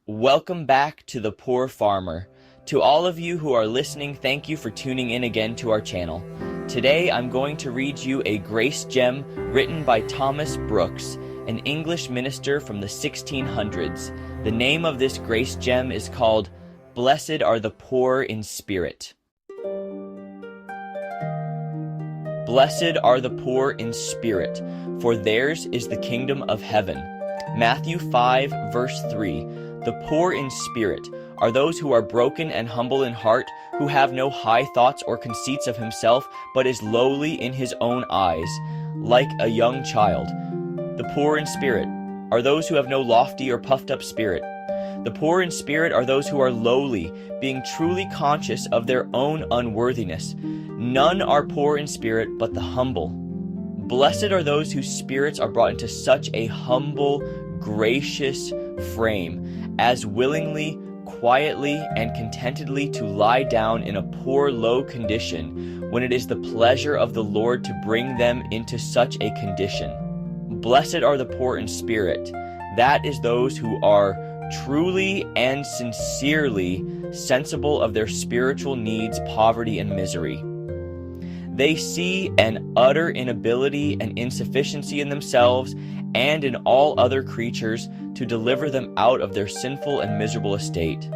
Welcome back to The Poor Farmer. To all of you who are listening, thank you for tuning in again to our channel. Today I'm going to read you a grace gem written by ThomasBrooks, an English minister from the 1600s. The name of this grace gem is called Blessed Are the Poor in Spirit. Blessed are the poor in spirit, for theirs is the kingdom of heaven. Matthew 5, verse 3. The poor in spirit are those who are broken and humble in heart, who have no high thoughts or conceits of himself, but is lowly in his own eyes, like a young child. The poor in spirit are those who have no lofty or puffed up spirit. The poor in spirit are those who are lowly, being truly conscious of their own unworthiness. None are poor in spirit but the humble. Blessed are those whose spirits are brought into such a humble, gracious frame, as willingly, quietly, and contentedly to lie down in a poor, low condition, when it is the pleasure of the Lord to bring them into such a condition. Blessed are the poor in spirit. That is those who are truly and sincerely sensible of their spiritual needs, poverty, and misery. They see an utter inability and insufficiency in themselves and in all other creatures to deliver them out of their sinful and miserable estate.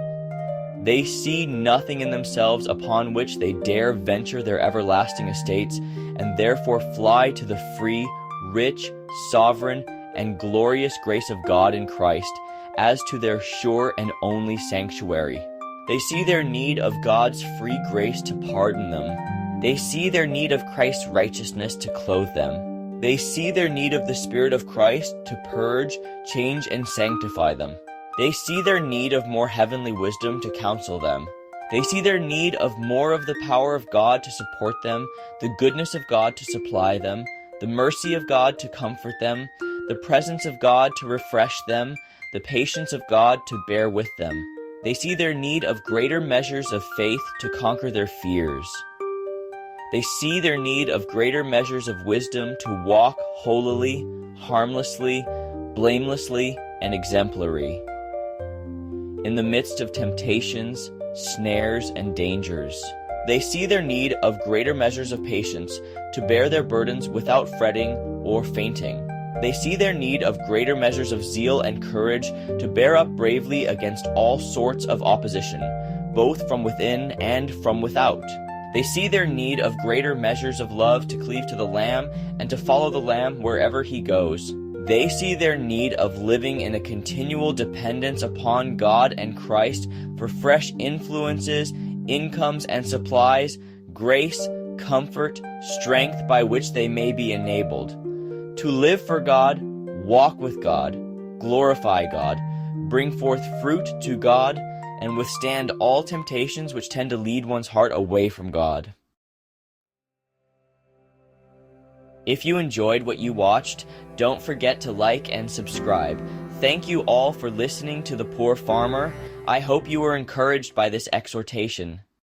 They see nothing in themselves upon which they dare venture their everlasting estates, and therefore fly to the free, rich, sovereign, and glorious grace of God in Christ, as to their sure and only sanctuary. They see their need of God's free grace to pardon them. They see their need of Christ's righteousness to clothe them. They see their need of the Spirit of Christ to purge, change, and sanctify them. They see their need of more heavenly wisdom to counsel them. They see their need of more of the power of God to support them, the goodness of God to supply them, the mercy of God to comfort them, the presence of God to refresh them, the patience of God to bear with them. They see their need of greater measures of faith to conquer their fears. They see their need of greater measures of wisdom to walk holily, harmlessly, blamelessly, and exemplary in the midst of temptations, snares, and dangers. They see their need of greater measures of patience to bear their burdens without fretting or fainting. They see their need of greater measures of zeal and courage to bear up bravely against all sorts of opposition, both from within and from without. They see their need of greater measures of love to cleave to the Lamb and to follow the Lamb wherever he goes. They see their need of living in a continual dependence upon God and Christ for fresh influences, incomes, and supplies, grace, comfort, strength by which they may be enabled to live for God, walk with God, glorify God, bring forth fruit to God, and withstand all temptations which tend to lead one's heart away from God. If you enjoyed what you watched, don't forget to like and subscribe. Thank you all for listening to The Poor Farmer. I hope you were encouraged by this exhortation.